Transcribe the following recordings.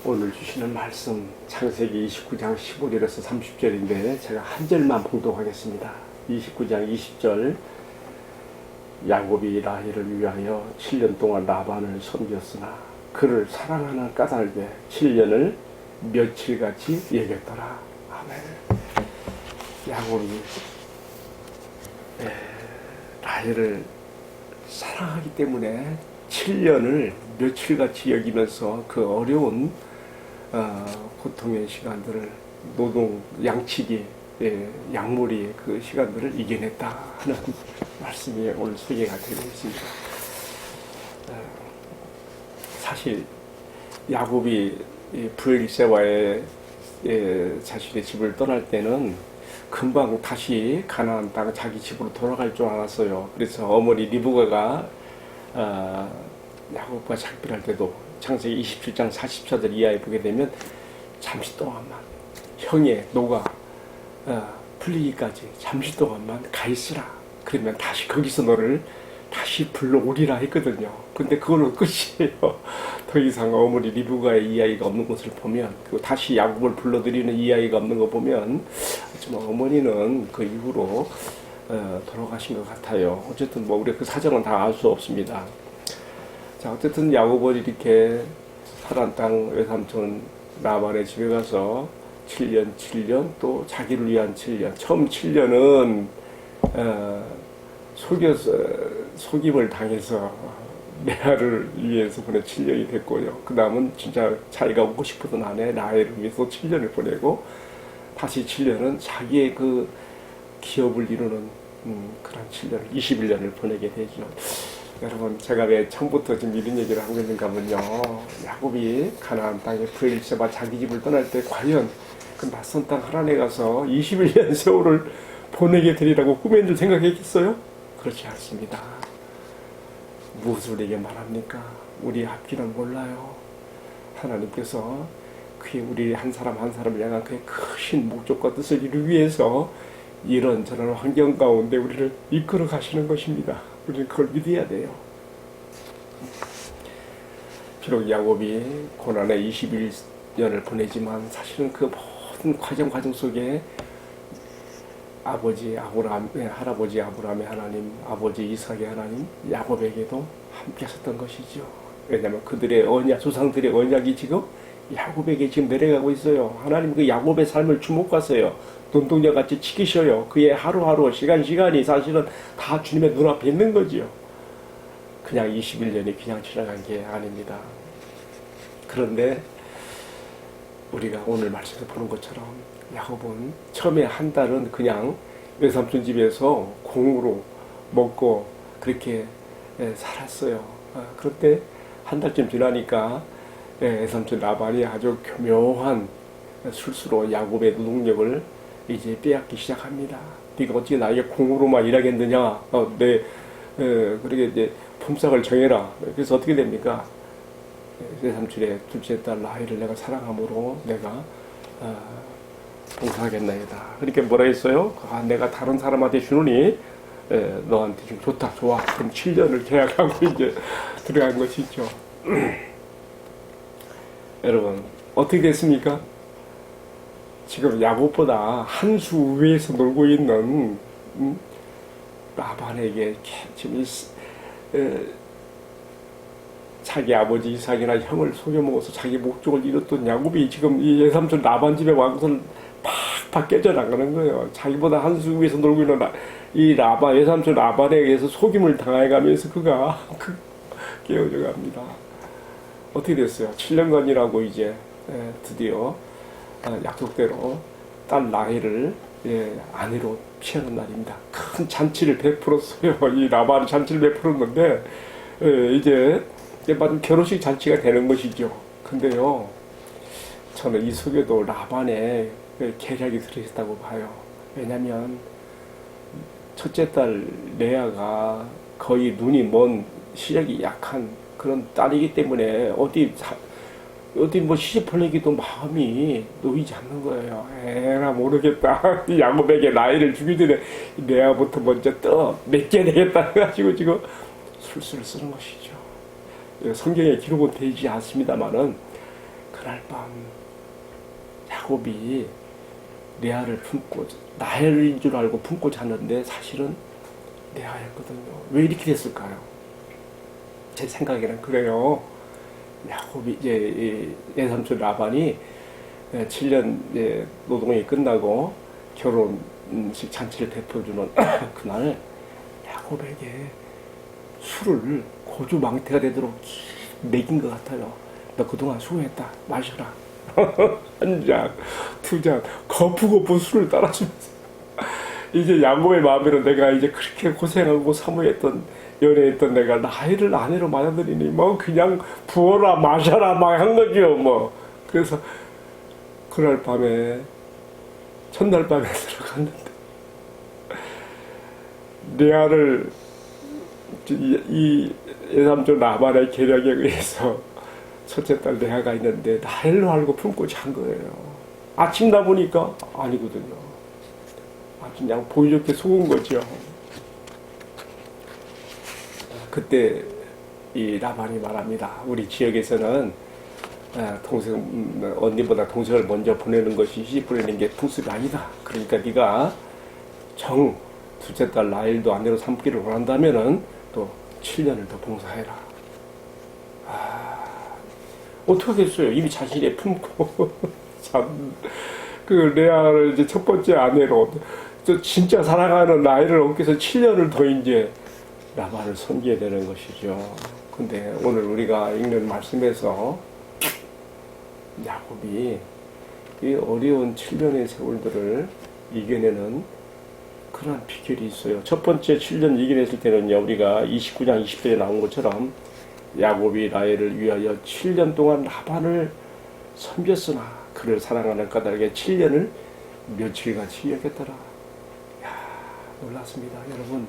오늘 주시는 말씀 창세기 29장 15절에서 30절인데 제가 한 절만 봉독하겠습니다. 29장 20절 야곱이 라헬을 위하여 7년 동안 라반을 섬겼으나 그를 사랑하는 까닭에 7년을 며칠같이 여겼더라. 아멘. 야곱이 라헬을 사랑하기 때문에 7년을 며칠같이 여기면서 그 어려운 고통의 시간들을 노동, 양치기, 약물이 그 시간들을 이겨냈다 하는 말씀이 오늘 소개가 되고 있습니다. 사실 야곱이 브엘세바의 자신의 집을 떠날 때는 금방 다시 가나안 땅 자기 집으로 돌아갈 줄 알았어요. 그래서 어머니 리브가가 야곱과 작별할 때도 창세기 27장 44절 이하에 보게 되면 잠시 동안만 형의 노가 풀리기까지 잠시 동안만 가 있으라. 그러면 다시 거기서 너를 다시 불러오리라 했거든요. 근데 그걸로 끝이에요. 더 이상 어머니 리브가의 이야기가 없는 것을 보면, 그리고 다시 야곱을 불러들이는 이야기가 없는 거 보면 좀 어머니는 그 이후로 돌아가신 것 같아요. 어쨌든 뭐 우리 그 사정은 다 알 수 없습니다. 자, 어쨌든 야곱은 이렇게 하란 땅 외삼촌 라반의 집에 가서 7년 또 자기를 위한 7년. 처음 7년은 속임을 당해서 레아를 위해서 보낸 7년이 됐고요. 그 다음은 진짜 자기가 오고 싶었던 아내 라헬을 위해서 7년을 보내고, 다시 7년은 자기의 그 기업을 이루는 그런 7년을 21년을 보내게 되죠. 여러분, 제가 왜 처음부터 지금 이런 얘기를 하고 있는가 하면요, 야곱이 가나안 땅에 브엘세바 자기 집을 떠날 때 과연 그 낯선 땅 하란에 가서 21년 세월을 보내게 되리라고 꿈에 들 생각했겠어요? 그렇지 않습니다. 무엇을 우리에게 말합니까? 우리 앞길은 몰라요. 하나님께서 그의 우리 한 사람 한 사람을 향한 그의 크신 목적과 뜻을 이루기 위해서 이런저런 환경 가운데 우리를 이끌어 가시는 것입니다. 우리는 그걸 믿어야 돼요. 비록 야곱이 고난의 21년을 보내지만 사실은 그 모든 과정 속에 아버지 아브라함의 할아버지 아브라함의 하나님, 아버지 이삭의 하나님, 야곱에게도 함께 하셨던 것이죠. 왜냐하면 그들의 언약, 조상들의 언약이 지금 야곱에게 지금 내려가고 있어요. 하나님 그 야곱의 삶을 주목하세요. 눈동자같이 지키셔요. 그의 하루하루 시간이 사실은 다 주님의 눈앞에 있는 거지요. 그냥 21년이 그냥 지나간 게 아닙니다. 그런데 우리가 오늘 말씀에서 보는 것처럼 야곱은 처음에 한 달은 그냥 외삼촌 집에서 공으로 먹고 그렇게 살았어요. 그런데 한 달쯤 지나니까 외삼촌 라반이 아주 교묘한 술수로 야곱의 노동력을 이제 빼앗기 시작합니다. 네가 어떻게 나에게 공으로만 일하겠느냐? 그렇게 이제 품삯을 정해라. 그래서 어떻게 됩니까? 외삼촌의 둘째 딸 라헬을 내가 사랑함으로 내가 봉사하겠나이다. 그러니까 뭐라 했어요? 내가 다른 사람한테 주느니 너한테 좀 좋다, 좋아. 그럼 7년을 계약하고 이제 들어간 것이죠. 여러분, 어떻게 됐습니까? 지금 야곱보다 한 수 위에서 놀고 있는 라반에게 지금 자기 아버지 이삭이나 형을 속여먹어서 자기 목적을 이뤘던 야곱이 지금 이 외삼촌 라반 집의 왕손을 팍팍 깨져나가는 거예요. 자기보다 한 수 위에서 놀고 있는 이 라반, 외삼촌 라반에 의해서 속임을 당해가면서 그가 깨어져 갑니다. 어떻게 됐어요? 7년간이라고 이제 드디어 약속대로 딸 라헬을 아내로 취하는 날입니다. 큰 잔치를 베풀었어요. 이 라반이 잔치를 베풀었는데 이제 결혼식 잔치가 되는 것이죠. 근데요, 저는 이 속에도 라반의 계략이 들어있다고 봐요. 왜냐면 첫째 딸 레아가 거의 눈이 먼 시력이 약한 그런 딸이기 때문에 어디 뭐 시집 보내기도 마음이 놓이지 않는 거예요. 에라 모르겠다. 야곱에게 라헬을 주기 전에 레아부터 먼저 맺게 되겠다 해가지고 지금 술수를 쓰는 것이죠. 성경에 기록은 되지 않습니다만은 그날 밤 야곱이 레아를 품고 라헬인 줄 알고 품고 잤는데 사실은 레아였거든요. 왜 이렇게 됐을까요? 제 생각에는 그래요. 야곱이 이제 외삼촌 라반이 7년 노동이 끝나고 결혼식 잔치를 베풀어주는 그날 야곱에게 술을 고주망태가 되도록 먹인 것 같아요. 너 그동안 수고했다. 마셔라. 한 잔, 두 잔, 거푸거푸 술을 따라주면서 이제 야곱의 마음에는 내가 이제 그렇게 고생하고 사모했던 연애했던 내가 나이를 아내로 맞아들이니 뭐 그냥 부어라 마셔라 막 한 거죠 뭐. 그래서 그날 밤에 첫날 밤에 들어갔는데 레아를 이 외삼촌 라반의 계략에 의해서 첫째 딸 레아가 있는데 라헬로 알고 품고 잔 거예요. 아침 나 보니까 아니거든요. 그냥 보기 좋게 속은 거죠. 그때 이 라반이 말합니다. 우리 지역에서는 동생 언니보다 동생을 먼저 보내는 것이 시집 보내는 게 풍습이 아니다. 그러니까 네가 정 둘째 딸 라헬도 아내로 삼기를 원한다면은 또 7년을 더 봉사해라. 어떻게 하겠어요? 이미 자신이 품고 참 그 레아를 이제 첫 번째 아내로 또 진짜 사랑하는 라헬을 얻기 위해서 7년을 더 이제 라반을 섬겨야 되는 것이죠. 근데 오늘 우리가 읽는 말씀에서 야곱이 이 어려운 7년의 세월들을 이겨내는 그런 비결이 있어요. 첫 번째 7년 이겨냈을 때는요, 우리가 29장 20절에 나온 것처럼 야곱이 라헬을 위하여 7년 동안 라반을 섬겼으나 그를 사랑하는 까닭에 7년을 며칠같이 여겼더라. 놀랐습니다. 여러분,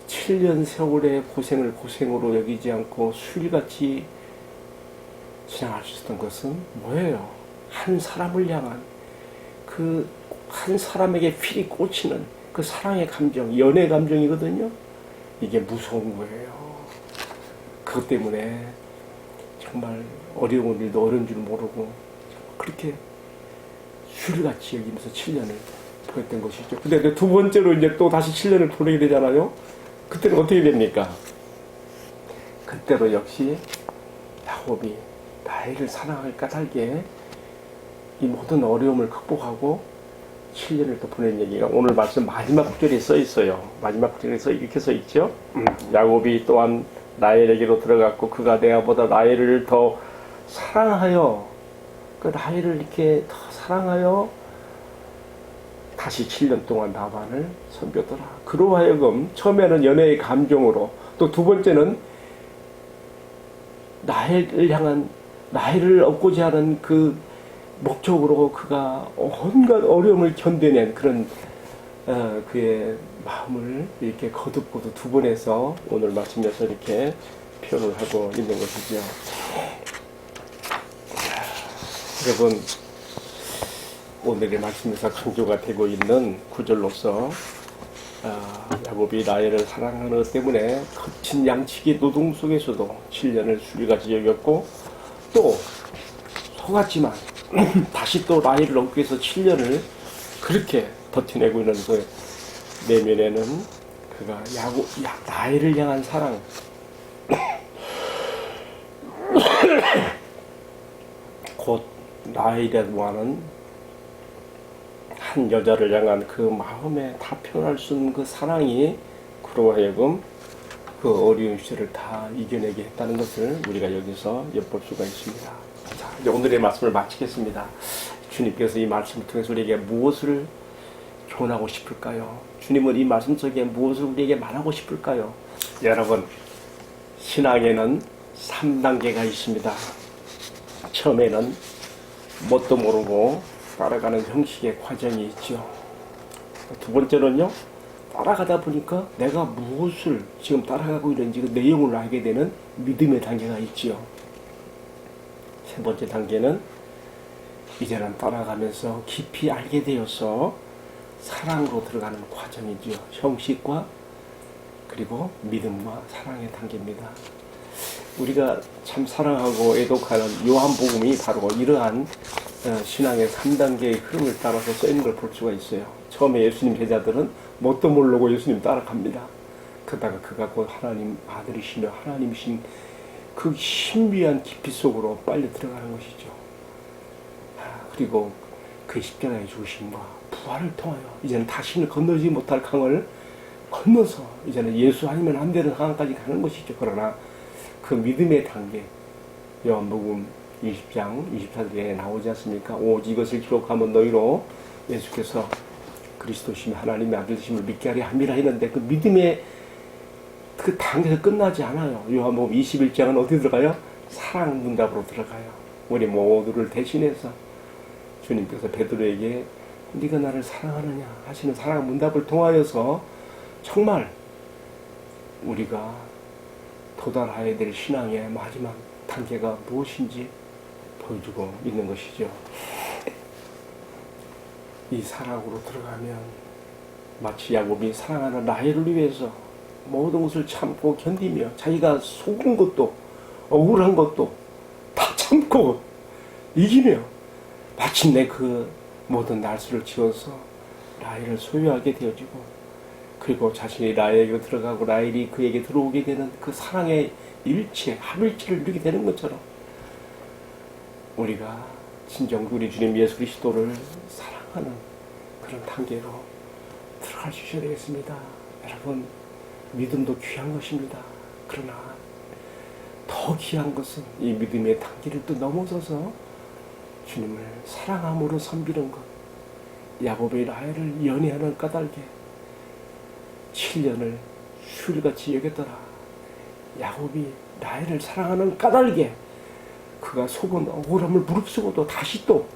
7년 세월의 고생을 고생으로 여기지 않고 술같이 지나갈 수 있었던 것은 뭐예요? 한 사람을 향한 그 한 사람에게 필히 꽂히는 그 사랑의 감정, 연애 감정이거든요. 이게 무서운 거예요. 그것 때문에 정말 어려운 일도 어려운 줄 모르고 그렇게 술같이 여기면서 7년을 보냈던 것이죠. 근데 두 번째로 이제 또 다시 7년을 보내게 되잖아요. 그때는 어떻게 됩니까? 그때로 역시 야곱이 라헬을 사랑할 까닭에 이 모든 어려움을 극복하고 7년을 또 보낸 얘기가 오늘 말씀 마지막 구절에 써 있어요. 마지막 구절에 이렇게 써 있죠. 야곱이 또한 라헬에게로 들어갔고 그가 레아보다 라헬을 더 사랑하여 그 라헬을 이렇게 더 사랑하여 다시 7년 동안 라반을 섬겼더라. 그로 하여금 처음에는 연애의 감정으로 또 두 번째는 라헬을 향한 라헬을 얻고자 하는 그 목적으로 그가 온갖 어려움을 견뎌낸 그런 그의 마음을 이렇게 거듭거듭 두 번 해서 오늘 말씀에서 이렇게 표현을 하고 있는 것이죠. 여러분, 오늘의 말씀에서 강조가 되고 있는 구절로서 야곱이 라헬을 사랑하는 것 때문에 거친 양치기 노동 속에서도 7년을 수리같이 여겼고 또 속았지만 다시 또 라헬을 얻기 위해서 7년을 그렇게 버텨내고 있는 그 내면에는 그가 라헬을 향한 사랑 곧 라헬이라고 하는 한 여자를 향한 그 마음에 다 표현할 수 없는 그 사랑이 그로 하여금 그 어려운 시절을 다 이겨내게 했다는 것을 우리가 여기서 엿볼 수가 있습니다. 자, 이제 오늘의 말씀을 마치겠습니다. 주님께서 이 말씀을 통해서 우리에게 무엇을 교훈하고 싶을까요? 주님은 이 말씀 속에 무엇을 우리에게 말하고 싶을까요? 여러분, 신앙에는 3단계가 있습니다. 처음에는 뭣도 모르고 따라가는 형식의 과정이 있죠. 두 번째는요, 따라가다 보니까 내가 무엇을 지금 따라가고 있는지 그 내용을 알게 되는 믿음의 단계가 있죠. 세 번째 단계는 이제는 따라가면서 깊이 알게 되어서 사랑으로 들어가는 과정이죠. 형식과 그리고 믿음과 사랑의 단계입니다. 우리가 참 사랑하고 애독하는 요한복음이 바로 이러한 신앙의 3단계의 흐름을 따라서 써있는 걸 볼 수가 있어요. 처음에 예수님 제자들은 뭣도 모르고 예수님 따라갑니다. 그러다가 그가 곧 하나님 아들이시며 하나님이신 그 신비한 깊이 속으로 빨리 들어가는 것이죠. 그리고 그 십자가의 죽으심과 부활을 통하여 이제는 다시는 건너지 못할 강을 건너서 이제는 예수 아니면 안 되는 상황까지 가는 것이죠. 그러나 그 믿음의 단계, 요한복음 20장 24절에 나오지 않습니까? 오직 이것을 기록하면 너희로 예수께서 그리스도시며 하나님의 아들이심을 믿게 하려 함이라 했는데 그 믿음의 그 단계에서 끝나지 않아요. 요한복음 21장은 어디 들어가요? 사랑 문답으로 들어가요. 우리 모두를 대신해서 주님께서 베드로에게 네가 나를 사랑하느냐 하시는 사랑 문답을 통하여서 정말 우리가 도달해야 될 신앙의 마지막 단계가 무엇인지 보여주고 있는 것이죠. 이 사랑으로 들어가면 마치 야곱이 사랑하는 라헬을 위해서 모든 것을 참고 견디며 자기가 속은 것도 억울한 것도 다 참고 이기며 마침내 그 모든 날수를 지어서 라헬을 소유하게 되어지고 그리고 자신이 라헬에게 들어가고 라헬이 그에게 들어오게 되는 그 사랑의 일체, 합일체를 누리게 되는 것처럼 우리가 진정 우리 주님 예수 그리스도를 사랑하는 그런 단계로 들어갈 수 있어야 되겠습니다. 여러분, 믿음도 귀한 것입니다. 그러나 더 귀한 것은 이 믿음의 단계를 또 넘어서서 주님을 사랑함으로 섬기는 것. 야곱의 라헬을 연애하는 까닭에 7년을 휴일같이 여겼더라. 야곱이 라헬을 사랑하는 까닭에 그가 속은 억울함을 무릅쓰고도 다시 또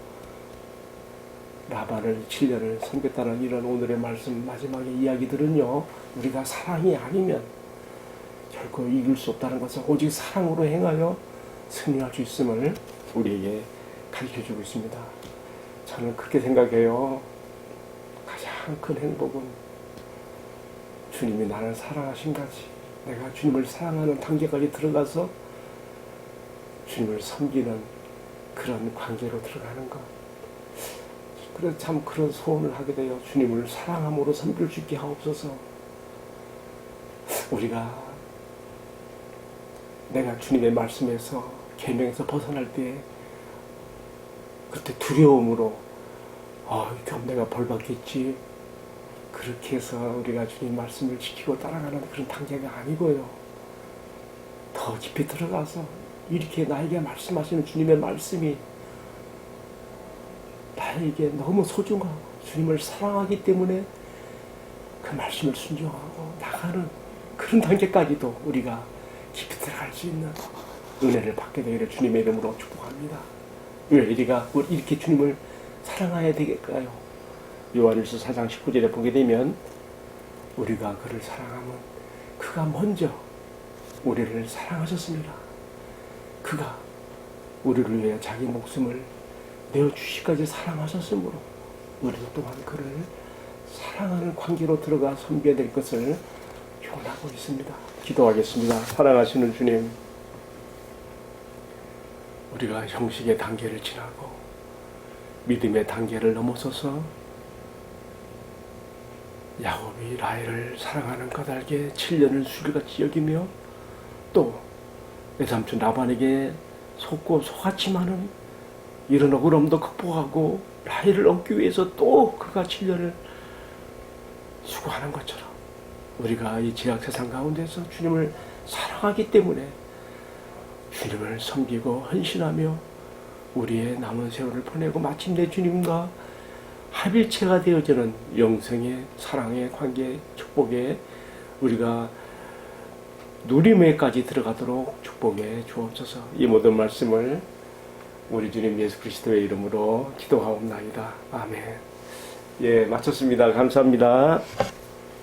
라반을 7년을 섬겼다는 이런 오늘의 말씀 마지막의 이야기들은요, 우리가 사랑이 아니면 결코 이길 수 없다는 것을 오직 사랑으로 행하여 승리할 수 있음을 우리에게 가르쳐주고 있습니다. 저는 그렇게 생각해요. 가장 큰 행복은 주님이 나를 사랑하신 같이 내가 주님을 사랑하는 단계까지 들어가서 주님을 섬기는 그런 관계로 들어가는 것. 그래서 참 그런 소원을 하게 돼요. 주님을 사랑함으로 섬길 수 있게 하옵소서. 우리가 내가 주님의 말씀에서 계명에서 벗어날 때 그때 두려움으로 그럼 내가 벌 받겠지 그렇게 해서 우리가 주님 말씀을 지키고 따라가는 그런 단계가 아니고요. 더 깊이 들어가서 이렇게 나에게 말씀하시는 주님의 말씀이 나에게 너무 소중하고 주님을 사랑하기 때문에 그 말씀을 순종하고 나가는 그런 단계까지도 우리가 깊이 들어갈 수 있는 은혜를 받게 되기를 주님의 이름으로 축복합니다. 왜 우리가 이렇게 주님을 사랑해야 되겠까요? 요한일서 4장 19절에 보게 되면 우리가 그를 사랑하면 그가 먼저 우리를 사랑하셨습니다. 그가 우리를 위해 자기 목숨을 내어주시기까지 사랑하셨으므로 우리도 또한 그를 사랑하는 관계로 들어가 섬겨야 될 것을 교훈하고 있습니다. 기도하겠습니다. 사랑하시는 주님, 우리가 형식의 단계를 지나고 믿음의 단계를 넘어서서 야곱이 라헬을 사랑하는 까닭에 7년을 수일같이 여기며 또 외삼촌 라반에게 속고 속았지만은 이런 억울함도 극복하고 라헬을 얻기 위해서 또 그가 7년을 수고하는 것처럼 우리가 이 죄악 세상 가운데서 주님을 사랑하기 때문에 주님을 섬기고 헌신하며 우리의 남은 세월을 보내고 마침내 주님과 합일체가 되어지는 영생의 사랑의 관계 축복에 우리가 누림에까지 들어가도록 축복해 주옵소서. 이 모든 말씀을 우리 주님 예수 그리스도의 이름으로 기도하옵나이다. 아멘. 예, 마쳤습니다. 감사합니다.